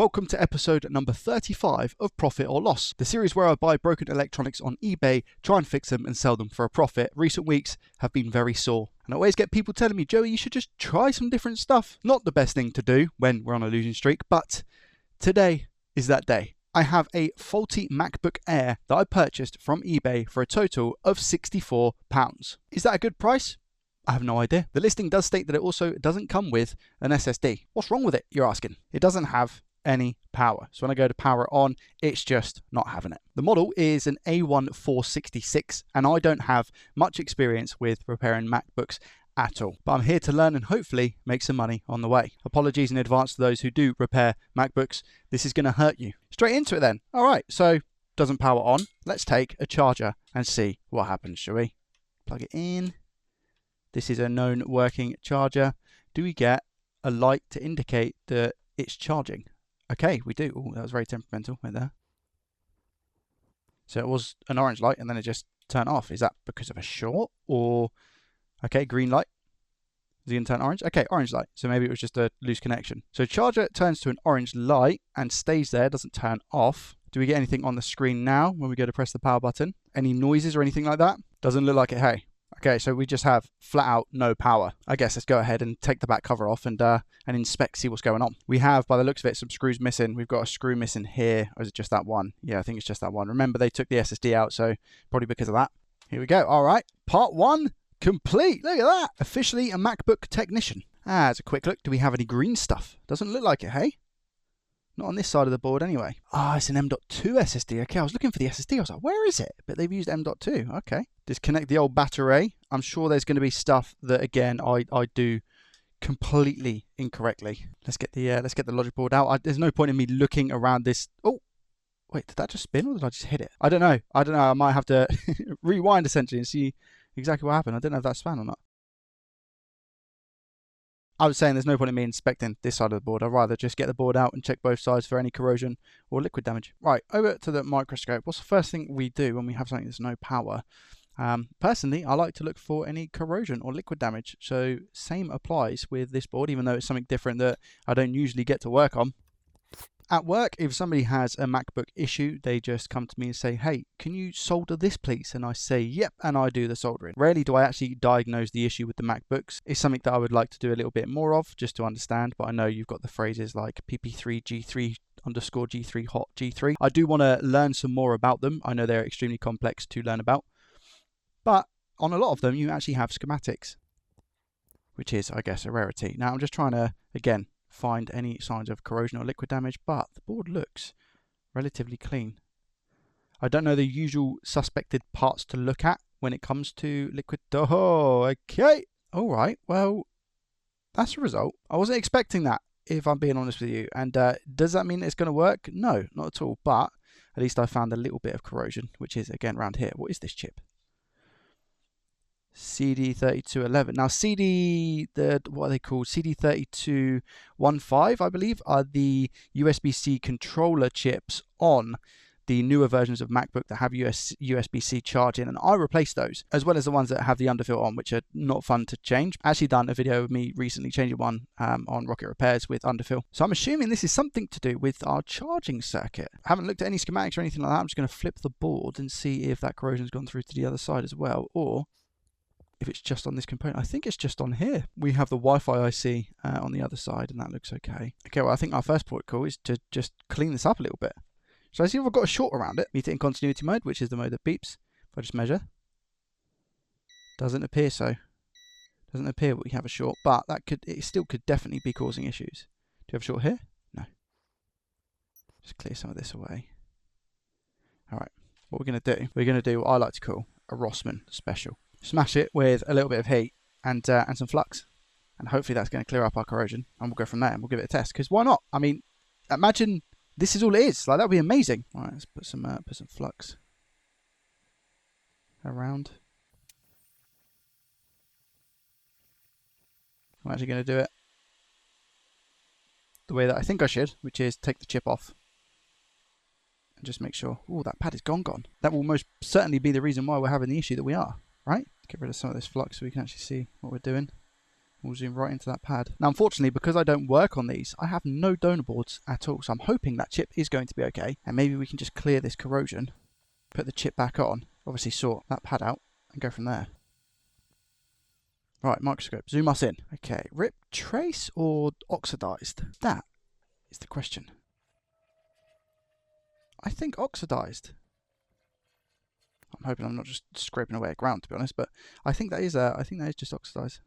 welcome to episode number 35 of Profit or Loss, the series where I buy broken electronics on eBay, try and fix them and sell them for a profit. Recent weeks have been very sore, and I always get people telling me, Joey, you should just try some different stuff. Not the best thing to do when we're on a losing streak, but today is that day. I have a faulty MacBook Air that I purchased from eBay for a total of £64. Is that a good price? I have no idea. The listing does state that it also doesn't come with an SSD. What's wrong with it, you're asking? It doesn't have any power. So when I go to power it on, it's just not having it. The model is an A1466, and I don't have much experience with repairing MacBooks at all. But I'm here to learn and hopefully make some money on the way. Apologies in advance to those who do repair MacBooks. This is going to hurt you. Straight into it then. All right, so doesn't power on. Let's take a charger and see what happens, shall we? Plug it in. This is a known working charger. Do we get a light to indicate that it's charging? Okay, we do. Oh, that was very temperamental right there. So it was an orange light and then it just turned off. Is that because of a short or... Okay, green light. Is it going to turn orange? Okay, orange light. So maybe it was just a loose connection. So charger turns to an orange light and stays there, doesn't turn off. Do we get anything on the screen now when we go to press the power button? Any noises or anything like that? Doesn't look like it, hey. Okay, so we just have flat out no power. I guess let's go ahead and take the back cover off and inspect, see what's going on. We have, by the looks of it, some screws missing. We've got a screw missing here. Or is it just that one? Yeah, I think it's just that one. Remember, they took the SSD out, so probably because of that. Here we go. All right, part one complete. Look at that. Officially a MacBook technician. As a quick look, do we have any green stuff? Doesn't look like it, hey? Not on this side of the board anyway. Ah, it's an M.2 SSD. Okay, I was looking for the SSD. I was like, where is it? But they've used M.2. Okay. Disconnect the old battery. I'm sure there's going to be stuff that, again, I do completely incorrectly. Let's get the logic board out. There's no point in me looking around this. Oh, wait, did that just spin or did I just hit it? I don't know. I might have to rewind essentially and see exactly what happened. I don't know if that span or not. I was saying there's no point in me inspecting this side of the board. I'd rather just get the board out and check both sides for any corrosion or liquid damage. Right, over to the microscope. What's the first thing we do when we have something that's no power? Personally, I like to look for any corrosion or liquid damage. So same applies with this board, even though it's something different that I don't usually get to work on. At work, if somebody has a MacBook issue, they just come to me and say, hey, can you solder this please? And I say, yep, and I do the soldering. Rarely do I actually diagnose the issue with the MacBooks. It's something that I would like to do a little bit more of, just to understand, but I know you've got the phrases like PP3, G3, underscore G3, hot G3. I do want to learn some more about them. I know they're extremely complex to learn about, but on a lot of them, you actually have schematics, which is, I guess, a rarity. Now, I'm just trying to, again, find any signs of corrosion or liquid damage, but the board looks relatively clean. I don't know the usual suspected parts to look at when it comes to liquid. Oh, okay. All right. Well, that's a result. I wasn't expecting that, if I'm being honest with you. And does that mean it's going to work? No, not at all. But at least I found a little bit of corrosion, which is, again, around here. What is this chip? CD3211. Now what are they called? CD3215, I believe, are the USB-C controller chips on the newer versions of MacBook that have USB-C charging, and I replaced those, as well as the ones that have the underfill on, which are not fun to change. I actually done a video of me recently changing one on Rocket Repairs with underfill. So I'm assuming this is something to do with our charging circuit. I haven't looked at any schematics or anything like that. I'm just going to flip the board and see if that corrosion's gone through to the other side as well, or if it's just on this component. I think it's just on here. We have the Wi-Fi IC on the other side, and that looks okay. Okay, well, I think our first protocol is to just clean this up a little bit. So I see if I've got a short around it. Meter in continuity mode, which is the mode that beeps. If I just measure. Doesn't appear so. Doesn't appear we have a short, but it still could definitely be causing issues. Do you have a short here? No. Just clear some of this away. All right, what we're going to do what I like to call a Rossmann special. Smash it with a little bit of heat and some flux, and hopefully that's going to clear up our corrosion, and we'll go from there and we'll give it a test, because why not? I mean, imagine this is all it is. Like, that would be amazing. All right, let's put some flux around. I'm actually going to do it the way that I think I should, which is take the chip off and just make sure. Oh, that pad is gone. That will most certainly be the reason why we're having the issue that we are. Right? Get rid of some of this flux so we can actually see what we're doing. We'll zoom right into that pad. Now, unfortunately, because I don't work on these, I have no donor boards at all. So I'm hoping that chip is going to be okay. And maybe we can just clear this corrosion, put the chip back on, obviously sort that pad out, and go from there. Right, microscope, zoom us in. Okay, rip, trace, or oxidized? That is the question. I think oxidized. I'm hoping I'm not just scraping away at ground, to be honest, but I think that is just oxidized.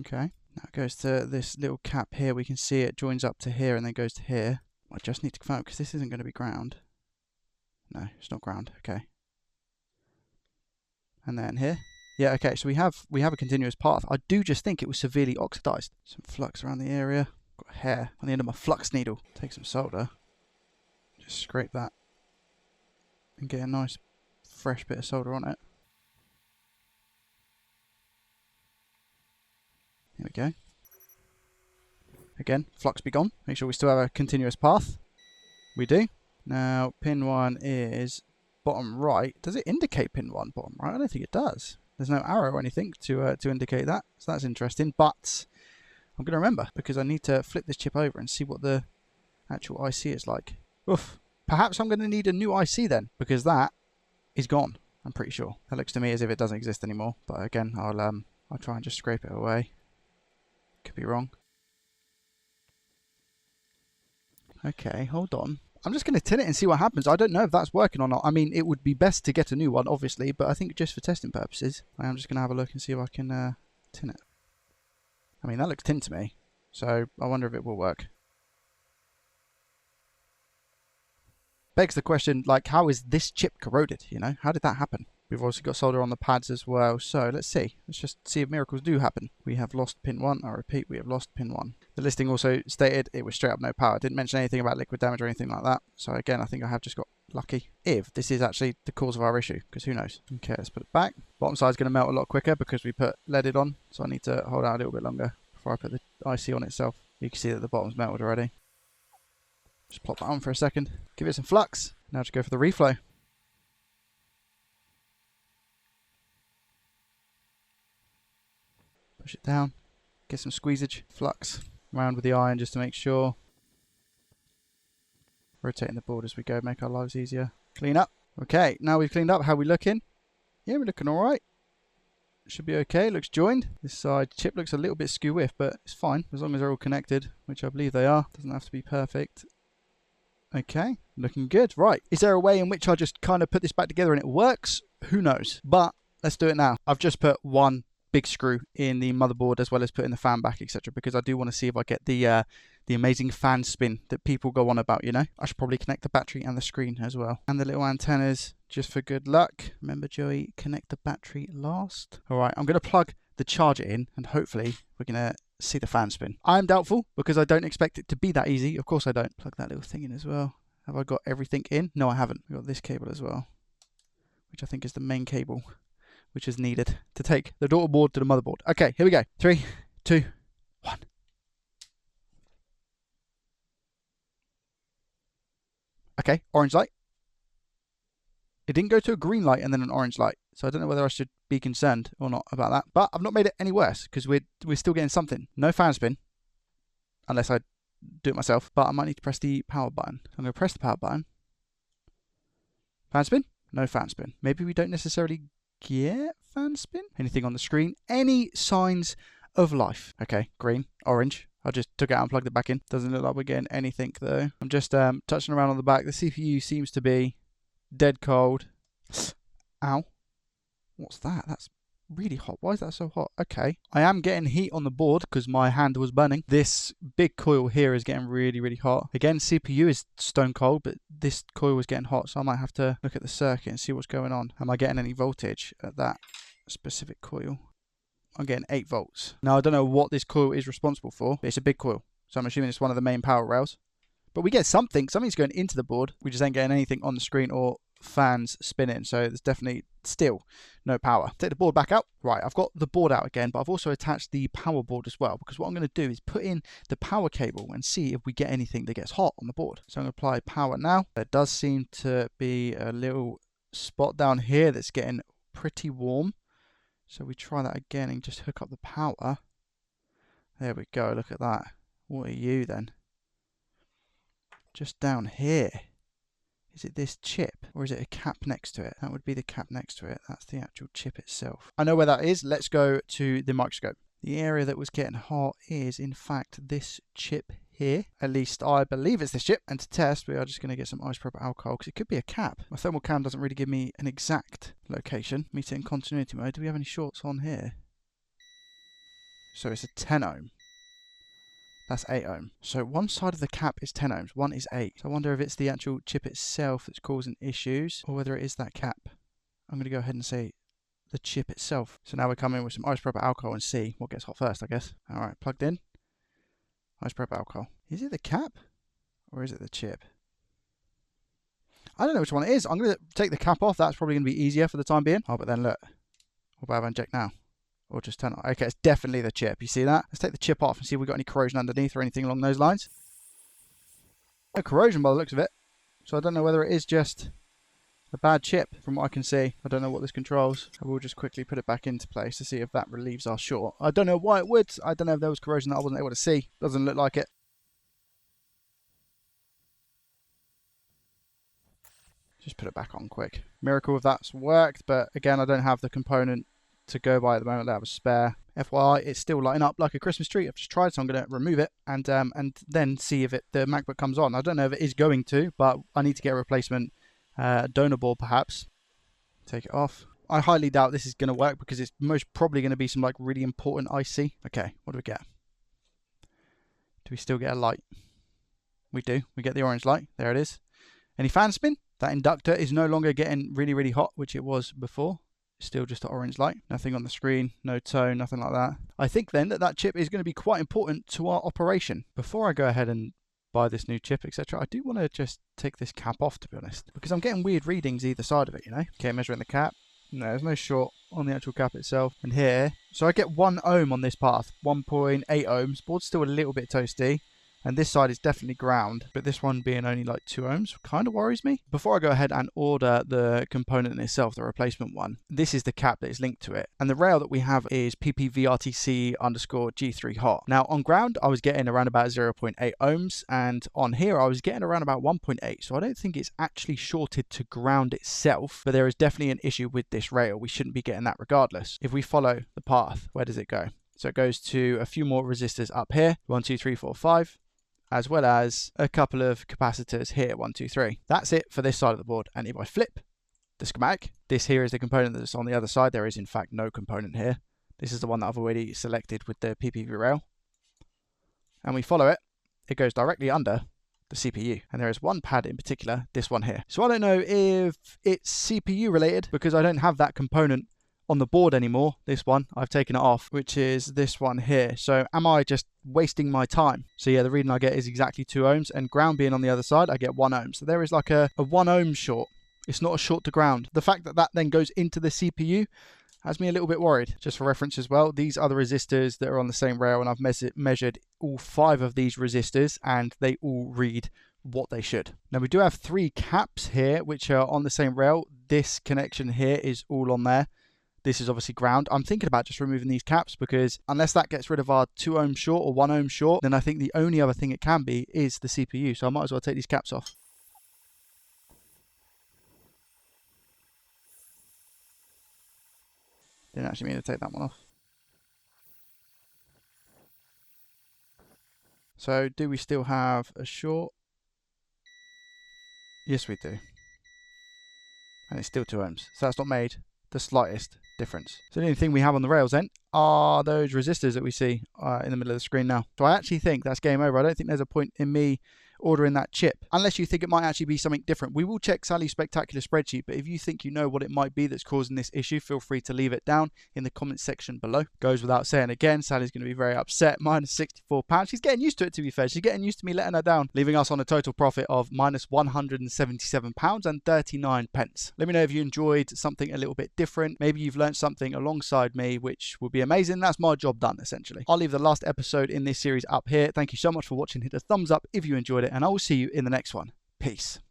Okay, now it goes to this little cap here. We can see it joins up to here and then goes to here. I just need to confirm because this isn't going to be ground. No, it's not ground. Okay. And then here. Yeah, okay, so we have a continuous path. I do just think it was severely oxidized. Some flux around the area. Got hair on the end of my flux needle. Take some solder. Just scrape that. And get a nice fresh bit of solder on it. Here we go. Again, flux be gone. Make sure we still have a continuous path. We do. Now, pin 1 is bottom right. Does it indicate pin 1 bottom right? I don't think it does. There's no arrow or anything to indicate that. So that's interesting. But I'm going to remember because I need to flip this chip over and see what the actual IC is like. Oof. Perhaps I'm going to need a new IC then because that is gone. I'm pretty sure. That looks to me as if it doesn't exist anymore. But again, I'll try and just scrape it away. Could be wrong. Okay, hold on. I'm just going to tin it and see what happens. I don't know if that's working or not. I mean, it would be best to get a new one, obviously, but I think just for testing purposes, I am just going to have a look and see if I can tin it. I mean, that looks tin to me, so I wonder if it will work. Begs the question, like, how is this chip corroded, you know? How did that happen? We've also got solder on the pads as well, so let's see. Let's just see if miracles do happen. We have lost pin 1. I repeat, we have lost pin 1. The listing also stated it was straight up no power. It didn't mention anything about liquid damage or anything like that. So again, I think I have just got lucky. If this is actually the cause of our issue, because who knows? Okay, let's put it back. Bottom side's going to melt a lot quicker because we put leaded on, so I need to hold out a little bit longer before I put the IC on itself. You can see that the bottom's melted already. Just plop that on for a second. Give it some flux. Now just go for the reflow. Push it down, get some squeezage, flux around with the iron just to make sure. Rotating the board as we go, make our lives easier. Clean up. Okay, now we've cleaned up. How are we looking? Yeah, we're looking alright. Should be okay, looks joined. This side chip looks a little bit skew-whiff, but it's fine as long as they're all connected, which I believe they are. Doesn't have to be perfect. Okay, looking good. Right, is there a way in which I just kind of put this back together and it works? Who knows? But let's do it now. I've just put one big screw in the motherboard as well as putting the fan back, etc., because I do want to see if I get the amazing fan spin that people go on about, you know. I should probably connect the battery and the screen as well, and the little antennas just for good luck. Remember, Joey, connect the battery last. All right, I'm going to plug the charger in and hopefully we're going to see the fan spin. I'm doubtful because I don't expect it to be that easy. Of course I don't. Plug that little thing in as well. Have I got everything in? No, I haven't. I've got this cable as well, which I think is the main cable, which is needed to take the daughter board to the motherboard. Okay, here we go. 3, 2, 1. Okay, orange light. It didn't go to a green light and then an orange light. So I don't know whether I should be concerned or not about that. But I've not made it any worse because we're still getting something. No fan spin, unless I do it myself. But I might need to press the power button. So I'm going to press the power button. Fan spin? No fan spin. Maybe we don't necessarily get fan spin. Anything on the screen? Any signs of life? Okay, green, orange. I just took it out and plugged it back in. Doesn't look like we're getting anything though. I'm just touching around on the back. The CPU seems to be dead cold. Ow. What's that? That's really hot. Why is that so hot? Okay. I am getting heat on the board because my hand was burning. This big coil here is getting really, really hot. Again, CPU is stone cold, but this coil was getting hot, so I might have to look at the circuit and see what's going on. Am I getting any voltage at that specific coil? I'm getting 8 volts. Now, I don't know what this coil is responsible for, but it's a big coil, so I'm assuming it's one of the main power rails. But we get something. Something's going into the board. We just ain't getting anything on the screen or fans spinning, so there's definitely still no power. Take the board back out. Right, I've got the board out again, but I've also attached the power board as well, because what I'm going to do is put in the power cable and see if we get anything that gets hot on the board. So I'm going to apply power now. There does seem to be a little spot down here that's getting pretty warm. So we try that again and just hook up the power. There we go, look at that. What are you then? Just down here. Is it this chip or is it a cap next to it? That would be the cap next to it. That's the actual chip itself. I know where that is. Let's go to the microscope. The area that was getting hot is in fact this chip here. At least I believe it's this chip. And to test, we are just going to get some isopropyl alcohol because it could be a cap. My thermal cam doesn't really give me an exact location. Meter in continuity mode. Do we have any shorts on here? So it's a 10 ohm. That's 8 ohm. So one side of the cap is 10 ohms, one is 8. So I wonder if it's the actual chip itself that's causing issues or whether it is that cap. I'm going to go ahead and say the chip itself. So now we come in with some isopropyl alcohol and see what gets hot first, I guess. Alright, plugged in. Isopropyl alcohol. Is it the cap or is it the chip? I don't know which one it is. I'm going to take the cap off. That's probably going to be easier for the time being. Oh, but then look. What about if I inject now? Or just turn it on. Okay, it's definitely the chip. You see that? Let's take the chip off and see if we've got any corrosion underneath or anything along those lines. No corrosion by the looks of it. So I don't know whether it is just a bad chip from what I can see. I don't know what this controls. I will just quickly put it back into place to see if that relieves our short. I don't know why it would. I don't know if there was corrosion that I wasn't able to see. Doesn't look like it. Just put it back on quick. Miracle if that's worked, but again, I don't have the component to go by at the moment. That was spare. FYI, it's still lighting up like a Christmas tree. I've just tried, so I'm going to remove it and then see if the MacBook comes on. I don't know if it is going to, but I need to get a replacement donor board perhaps. Take it off. I highly doubt this is going to work because it's most probably going to be some like really important IC. Okay, what do we get? Do we still get a light? We do. We get the orange light. There it is. Any fan spin? That inductor is no longer getting really, really hot, which it was before. Still just an orange light. Nothing on the screen, no tone, nothing like that. I think then that chip is going to be quite important to our operation. Before I go ahead and buy this new chip, etc., I do want to just take this cap off, to be honest, because I'm getting weird readings either side of it, you know. Okay, measuring the cap. No, there's no short on the actual cap itself. And here, so I get 1 ohm on this path, 1.8 ohms. Board's still a little bit toasty. And this side is definitely ground, but this one being only like 2 ohms kind of worries me. Before I go ahead and order the component itself, the replacement one, this is the cap that is linked to it. And the rail that we have is PPVRTC_G3 hot. Now on ground, I was getting around about 0.8 ohms, and on here, I was getting around about 1.8. So I don't think it's actually shorted to ground itself, but there is definitely an issue with this rail. We shouldn't be getting that regardless. If we follow the path, where does it go? So it goes to a few more resistors up here, 1, 2, 3, 4, 5. As well as a couple of capacitors here, 1, 2, 3. That's it for this side of the board. And if I flip the schematic, this here is the component that's on the other side. There is in fact no component here. This is the one that I've already selected with the PPV rail. And we follow it. It goes directly under the CPU. And there is one pad in particular, this one here. So I don't know if it's CPU related because I don't have that component on the board anymore. This one, I've taken it off, which is this one here. So am I just wasting my time? So yeah, the reading I get is exactly 2 ohms, and ground being on the other side, I get 1 ohm. So there is like a 1 ohm short. It's not a short to ground. The fact that that then goes into the CPU has me a little bit worried. Just for reference as well, these are the resistors that are on the same rail, and I've measured all 5 of these resistors, and they all read what they should. Now we do have 3 caps here, which are on the same rail. This connection here is all on there. This is obviously ground. I'm thinking about just removing these caps because unless that gets rid of our 2 ohm short or 1 ohm short, then I think the only other thing it can be is the CPU. So I might as well take these caps off. Didn't actually mean to take that one off. So do we still have a short? Yes, we do. And it's still 2 ohms. So that's not made the slightest difference. So the only thing we have on the rails then are those resistors that we see in the middle of the screen now. So I actually think that's game over. I don't think there's a point in me ordering that chip, unless you think it might actually be something different. We will check Sally's spectacular spreadsheet, but if you think you know what it might be that's causing this issue, feel free to leave it down in the comments section below. Goes without saying again, Sally's going to be very upset. Minus £64. She's getting used to it, to be fair. She's getting used to me letting her down, leaving us on a total profit of minus £177.39. Let me know if you enjoyed something a little bit different. Maybe you've learned something alongside me, which would be amazing. That's my job done, essentially. I'll leave the last episode in this series up here. Thank you so much for watching. Hit the thumbs up if you enjoyed it, and I will see you in the next one. Peace.